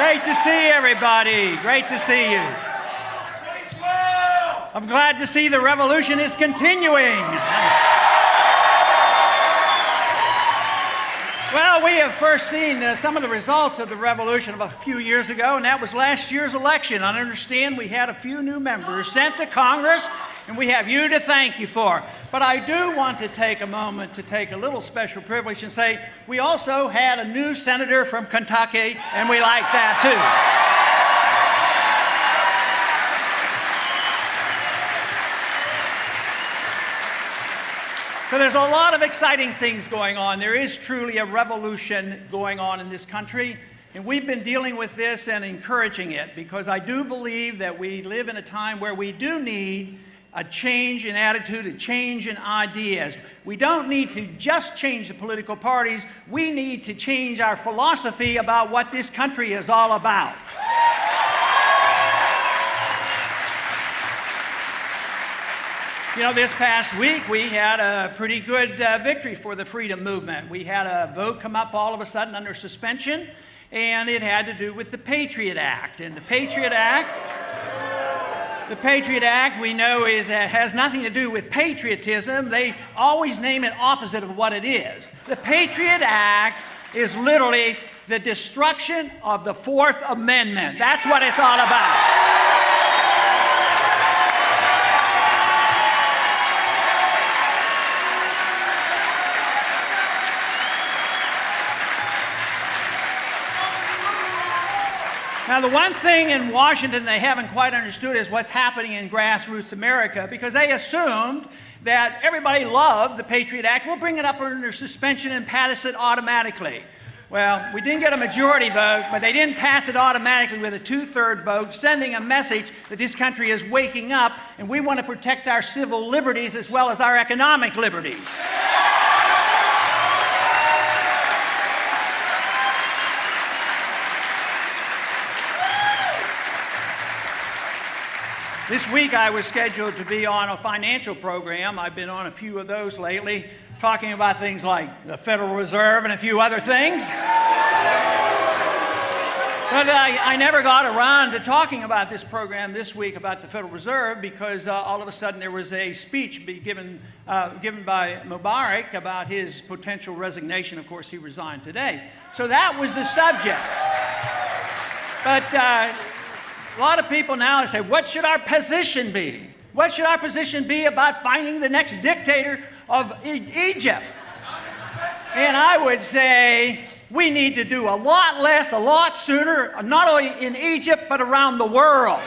Great to see everybody. Great to see you. I'm glad to see the revolution is continuing. Well, we have first seen some of the results of the revolution of a few years ago, and that was last year's election. I understand we had a few new members sent to Congress, and we have you to thank you for. But I do want to take a moment to take a little special privilege and say we also had a new senator from Kentucky, and we like that too. So there's a lot of exciting things going on. There is truly a revolution going on in this country, and we've been dealing with this and encouraging it because I do believe that we live in a time where we do need a change in attitude, a change in ideas. We don't need to just change the political parties. We need to change our philosophy about what this country is all about. You know, this past week we had a pretty good victory for the freedom movement. We had a vote come up all of a sudden under suspension, and it had to do with the Patriot Act. And the Patriot Act we know has nothing to do with patriotism. They always name it opposite of what it is. The Patriot Act is literally the destruction of the Fourth Amendment. That's what it's all about. Now, the one thing in Washington they haven't quite understood is what's happening in grassroots America, because they assumed that everybody loved the Patriot Act. We'll bring it up under suspension and pass it automatically. Well, we didn't get a majority vote, but they didn't pass it automatically with a 2/3 vote, sending a message that this country is waking up and we want to protect our civil liberties as well as our economic liberties. This week I was scheduled to be on a financial program. I've been on a few of those lately, talking about things like the Federal Reserve and a few other things. But I never got around to talking about this program this week about the Federal Reserve because all of a sudden there was a speech given by Mubarak about his potential resignation. Of course, he resigned today. So that was the subject. But a lot of people now say, what should our position be? What should our position be about finding the next dictator of Egypt? And I would say we need to do a lot less, a lot sooner, not only in Egypt, but around the world.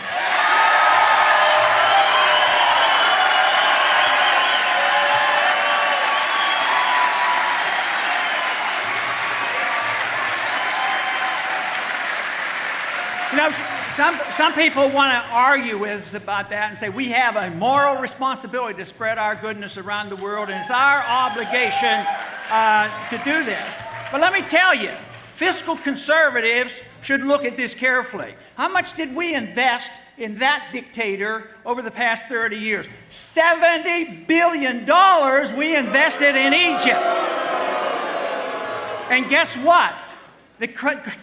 You know, some people want to argue with us about that and say we have a moral responsibility to spread our goodness around the world, and it's our obligation to do this. But let me tell you, fiscal conservatives should look at this carefully. How much did we invest in that dictator over the past 30 years? $70 billion we invested in Egypt. And guess what? The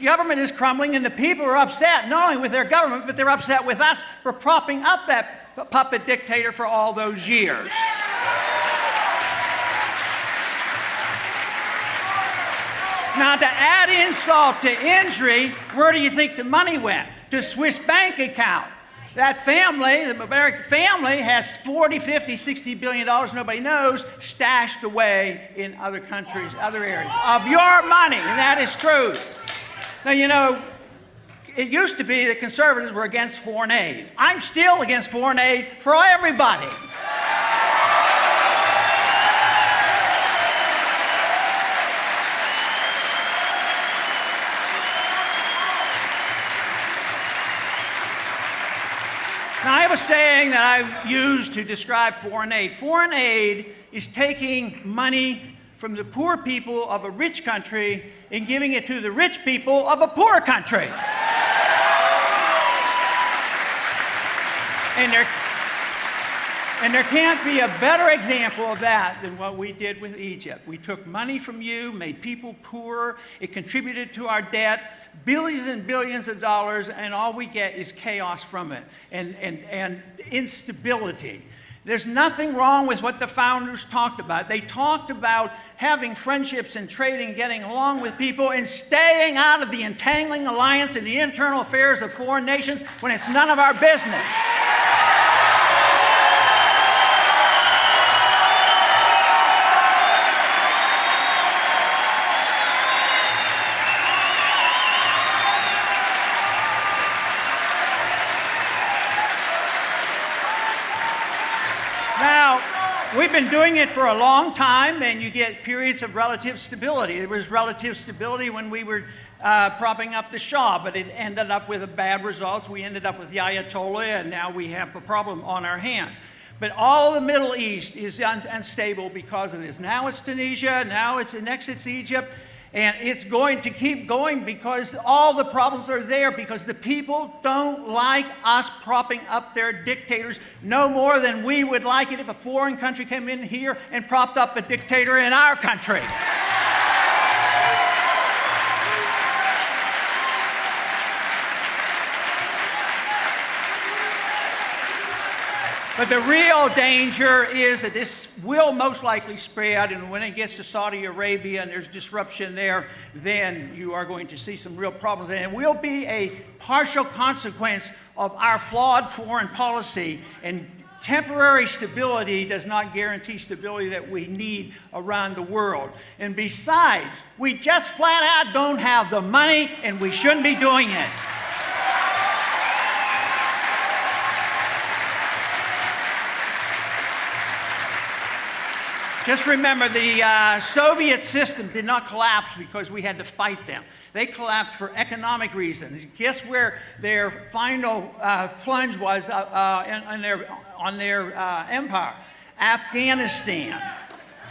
government is crumbling and the people are upset, not only with their government, but they're upset with us for propping up that puppet dictator for all those years. Now, to add insult to injury, where do you think the money went? To Swiss bank account. That family, the Mubarak family, has $40, $50, $60 billion, nobody knows, stashed away in other countries, other areas of your money, and that is true. Now, you know, it used to be that conservatives were against foreign aid. I'm still against foreign aid for everybody. Now, I have a saying that I've used to describe foreign aid. Foreign aid is taking money from the poor people of a rich country and giving it to the rich people of a poor country. And there can't be a better example of that than what we did with Egypt. We took money from you, made people poorer, it contributed to our debt, billions and billions of dollars, and all we get is chaos from it and instability. There's nothing wrong with what the founders talked about. They talked about having friendships and trading, getting along with people, and staying out of the entangling alliance in the internal affairs of foreign nations when it's none of our business. We've been doing it for a long time, and you get periods of relative stability. There was relative stability when we were propping up the Shah, but it ended up with bad results. We ended up with the Ayatollah, and now we have a problem on our hands. But all the Middle East is unstable because of this. Now it's Tunisia, next it's Egypt, and it's going to keep going because all the problems are there because the people don't like us propping up their dictators no more than we would like it if a foreign country came in here and propped up a dictator in our country. But the real danger is that this will most likely spread, and when it gets to Saudi Arabia and there's disruption there, then you are going to see some real problems. And it will be a partial consequence of our flawed foreign policy, and temporary stability does not guarantee stability that we need around the world. And besides, we just flat out don't have the money, and we shouldn't be doing it. Just remember, the Soviet system did not collapse because we had to fight them. They collapsed for economic reasons. Guess where their final plunge was on their empire? Afghanistan.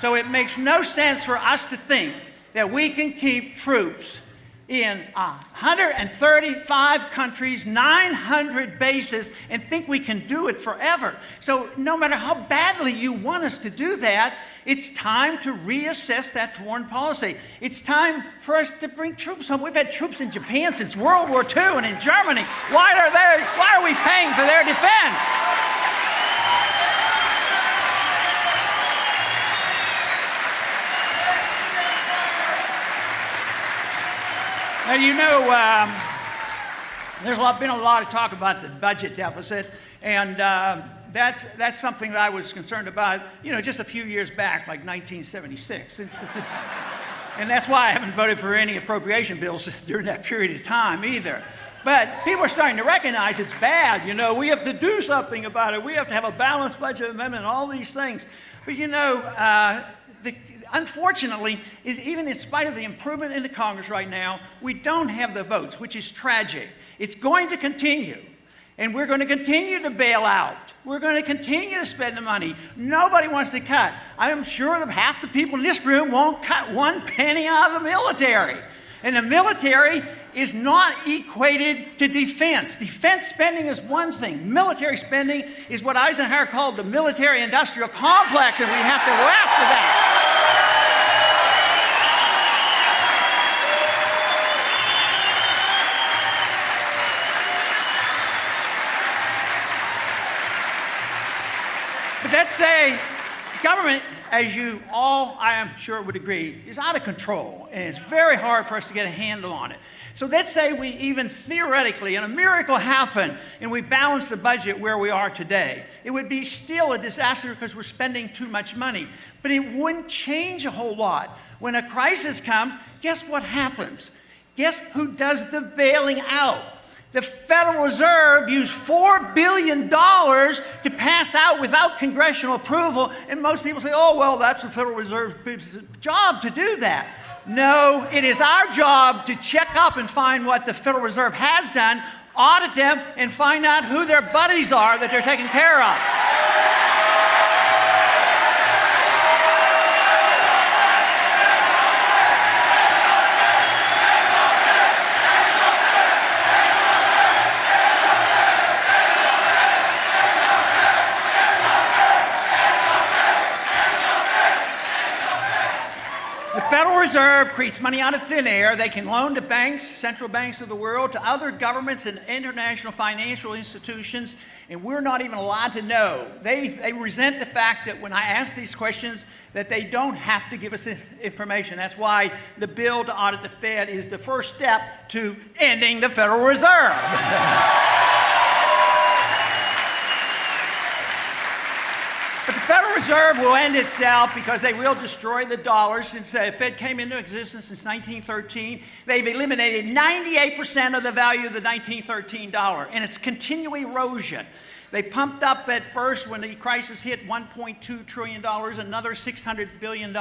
So it makes no sense for us to think that we can keep troops in 135 countries, 900 bases, and think we can do it forever. So no matter how badly you want us to do that, it's time to reassess that foreign policy. It's time for us to bring troops home. We've had troops in Japan since World War II and in Germany. Why are we paying for their defense? Now, you know, there's been a lot of talk about the budget deficit, and that's something that I was concerned about, you know, just a few years back, like 1976. And that's why I haven't voted for any appropriation bills during that period of time either. But people are starting to recognize it's bad. You know, we have to do something about it. We have to have a balanced budget amendment, all these things. But, you know, unfortunately, even in spite of the improvement in the Congress right now, we don't have the votes, which is tragic. It's going to continue, and we're going to continue to bail out. We're going to continue to spend the money. Nobody wants to cut. I'm sure that half the people in this room won't cut one penny out of the military. And the military is not equated to defense. Defense spending is one thing. Military spending is what Eisenhower called the military-industrial complex, and we have to go after that. But let's say government, as you all, I am sure, would agree, is out of control, and it's very hard for us to get a handle on it. So let's say we even theoretically, and a miracle happened, and we balance the budget where we are today. It would be still a disaster because we're spending too much money. But it wouldn't change a whole lot. When a crisis comes, guess what happens? Guess who does the bailing out? The Federal Reserve used $4 billion to pass out without congressional approval, and most people say, oh, well, that's the Federal Reserve's job to do that. No, it is our job to check up and find what the Federal Reserve has done, audit them, and find out who their buddies are that they're taking care of. Federal Reserve creates money out of thin air. They can loan to banks, central banks of the world, to other governments and international financial institutions, and we're not even allowed to know. They resent the fact that when I ask these questions, that they don't have to give us information. That's why the bill to audit the Fed is the first step to ending the Federal Reserve. But the Federal Reserve will end itself because they will destroy the dollar. Since the Fed came into existence since 1913, they've eliminated 98% of the value of the 1913 dollar, and it's continual erosion. They pumped up at first when the crisis hit $1.2 trillion, another $600 billion,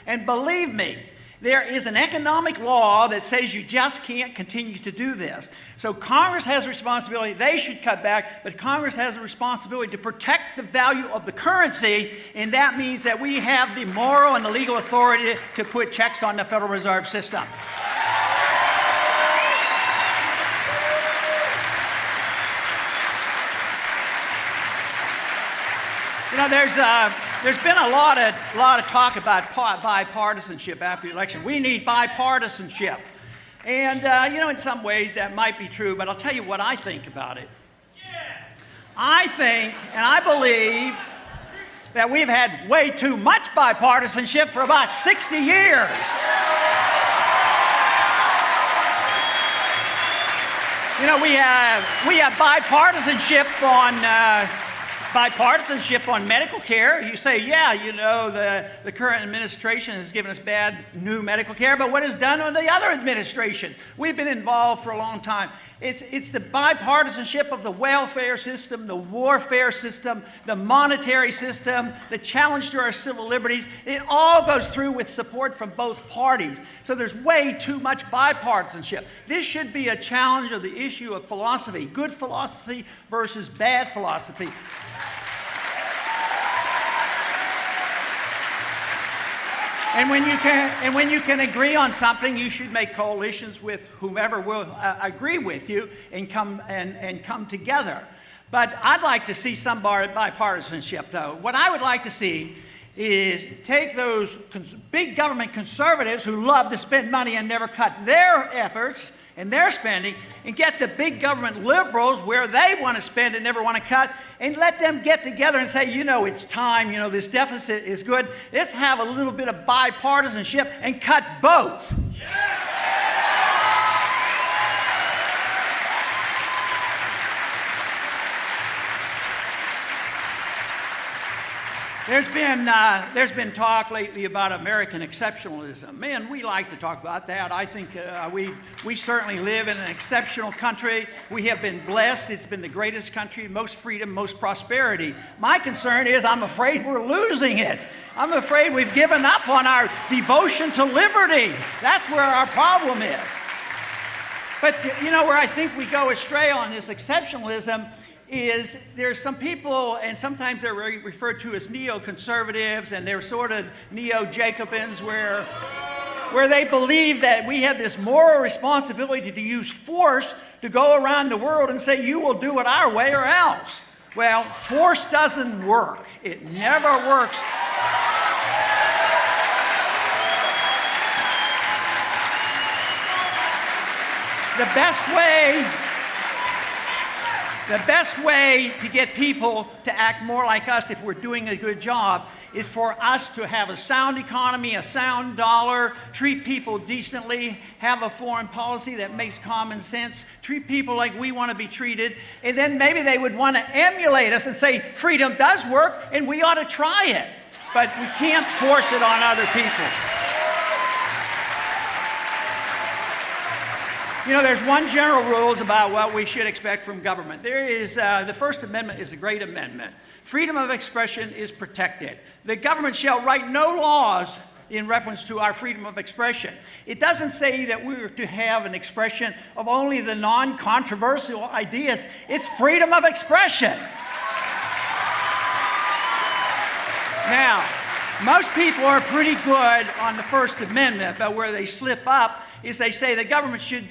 and believe me, there is an economic law that says you just can't continue to do this. So Congress has a responsibility. They should cut back, but Congress has a responsibility to protect the value of the currency, and that means that we have the moral and the legal authority to put checks on the Federal Reserve System. You know, there's been a lot of talk about bipartisanship after the election. We need bipartisanship. And, you know, in some ways that might be true, but I'll tell you what I think about it. I think and I believe that we've had way too much bipartisanship for about 60 years. You know, we have bipartisanship on medical care. You say, yeah, you know, the current administration has given us bad new medical care, but what is done on the other administration? We've been involved for a long time. It's the bipartisanship of the welfare system, the warfare system, the monetary system, the challenge to our civil liberties. It all goes through with support from both parties. So there's way too much bipartisanship. This should be a challenge of the issue of philosophy, good philosophy versus bad philosophy. And when you can agree on something, you should make coalitions with whomever will agree with you and come together. But I'd like to see some bipartisanship, though. What I would like to see is take those big government conservatives who love to spend money and never cut their efforts and their spending, and get the big government liberals where they want to spend and never want to cut, and let them get together and say, you know, it's time, you know, this deficit is good. Let's have a little bit of bipartisanship and cut both. There's been talk lately about American exceptionalism. Man, we like to talk about that. I think we certainly live in an exceptional country. We have been blessed. It's been the greatest country, most freedom, most prosperity. My concern is I'm afraid we're losing it. I'm afraid we've given up on our devotion to liberty. That's where our problem is. But, you know, where I think we go astray on this exceptionalism is there's some people, and sometimes they're referred to as neoconservatives, and they're sort of neo-Jacobins, where they believe that we have this moral responsibility to use force to go around the world and say, you will do it our way or else. Well, force doesn't work. It never works. The best way to get people to act more like us if we're doing a good job is for us to have a sound economy, a sound dollar, treat people decently, have a foreign policy that makes common sense, treat people like we want to be treated, and then maybe they would want to emulate us and say, freedom does work and we ought to try it. But we can't force it on other people. You know, there's one general rules about what we should expect from government. There is, the First Amendment is a great amendment. Freedom of expression is protected. The government shall write no laws in reference to our freedom of expression. It doesn't say that we're to have an expression of only the non-controversial ideas. It's freedom of expression. Now, most people are pretty good on the First Amendment, but where they slip up is they say the government should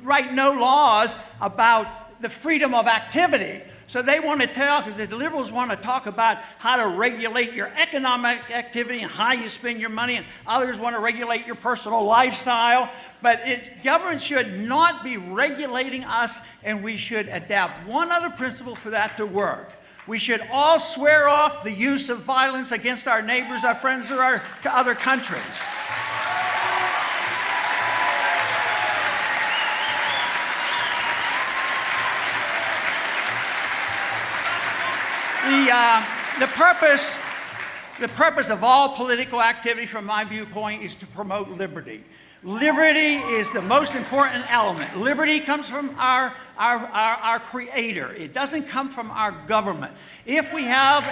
write no laws about the freedom of activity. So they want to tell, the liberals want to talk about how to regulate your economic activity and how you spend your money, and others want to regulate your personal lifestyle. But government should not be regulating us, and we should adapt one other principle for that to work. We should all swear off the use of violence against our neighbors, our friends, or our other countries. The purpose of all political activity, from my viewpoint, is to promote liberty. Liberty is the most important element. Liberty comes from our Creator. It doesn't come from our government. If we have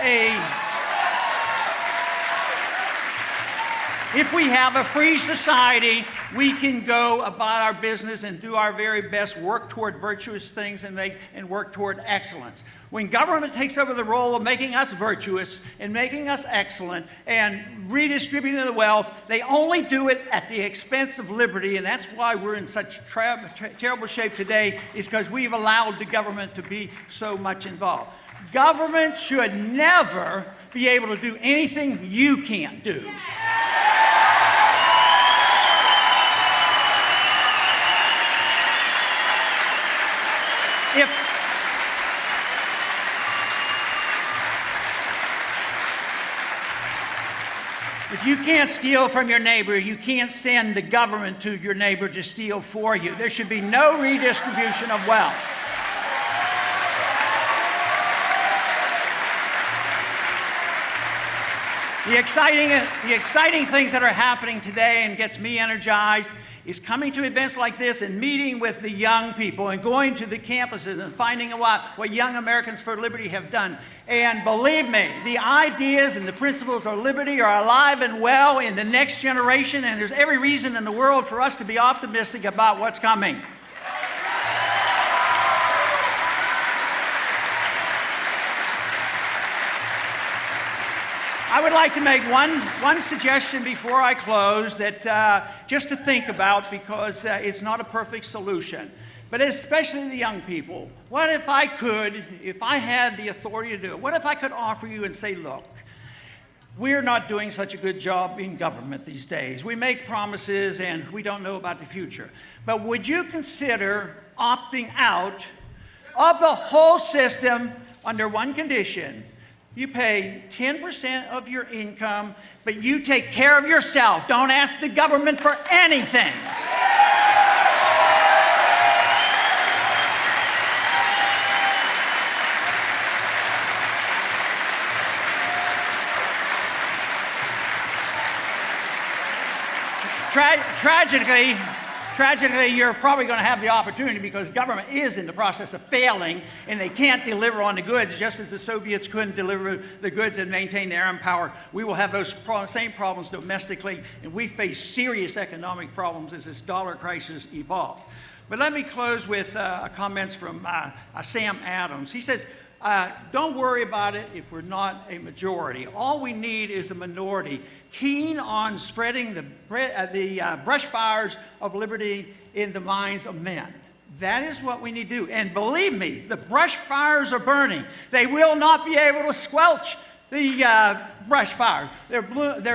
a free society, we can go about our business and do our very best, work toward virtuous things and work toward excellence. When government takes over the role of making us virtuous and making us excellent and redistributing the wealth, they only do it at the expense of liberty, and that's why we're in such terrible shape today, is because we've allowed the government to be so much involved. Government should never be able to do anything you can't do. If you can't steal from your neighbor, you can't send the government to your neighbor to steal for you. There should be no redistribution of wealth. The exciting things that are happening today and gets me energized is coming to events like this and meeting with the young people and going to the campuses and finding out what Young Americans for Liberty have done. And believe me, the ideas and the principles of liberty are alive and well in the next generation, and there's every reason in the world for us to be optimistic about what's coming. I would like to make one suggestion before I close, that just to think about, because it's not a perfect solution, but especially the young people. What if I had the authority to do it, what if I could offer you and say, look, we're not doing such a good job in government these days. We make promises and we don't know about the future. But would you consider opting out of the whole system under one condition? You pay 10% of your income, but you take care of yourself. Don't ask the government for anything. Tragically, you're probably going to have the opportunity, because government is in the process of failing and they can't deliver on the goods, just as the Soviets couldn't deliver the goods and maintain their own power. We will have those same problems domestically, and we face serious economic problems as this dollar crisis evolves. But let me close with comments from Sam Adams. He says, don't worry about it if we're not a majority. All we need is a minority keen on spreading the brush fires of liberty in the minds of men. That is what we need to do. And believe me, the brush fires are burning. They will not be able to squelch the brush fire. They're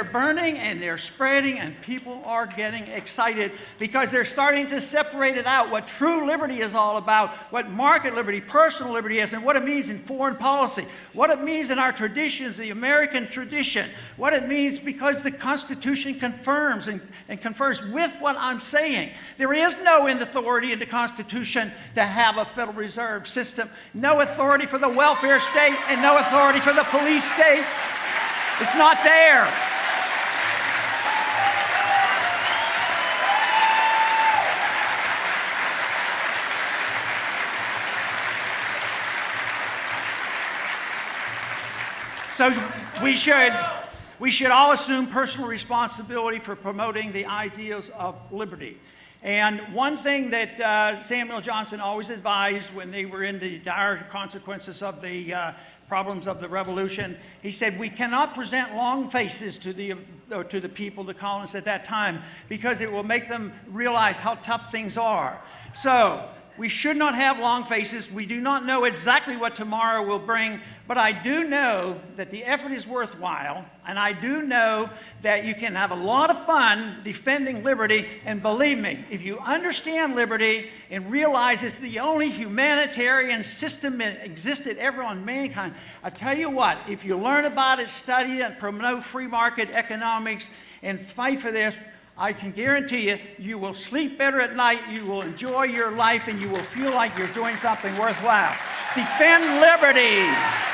burning and they're spreading, and people are getting excited because they're starting to separate it out, what true liberty is all about, what market liberty, personal liberty is, and what it means in foreign policy, what it means in our traditions, the American tradition, what it means because the Constitution confirms and confers with what I'm saying. There is no authority in the Constitution to have a Federal Reserve system, no authority for the welfare state, and no authority for the police state. It's not there. So we should all assume personal responsibility for promoting the ideals of liberty. And one thing that Samuel Johnson always advised when they were in the dire consequences of the problems of the revolution, he said, we cannot present long faces to the people, the colonists at that time, because it will make them realize how tough things are. So We should not have long faces. We do not know exactly what tomorrow will bring, but I do know that the effort is worthwhile, and I do know that you can have a lot of fun defending liberty, and believe me, if you understand liberty and realize it's the only humanitarian system that existed ever on mankind, I tell you what, if you learn about it, study it, promote free market economics, and fight for this, I can guarantee you, you will sleep better at night, you will enjoy your life, and you will feel like you're doing something worthwhile. Defend liberty.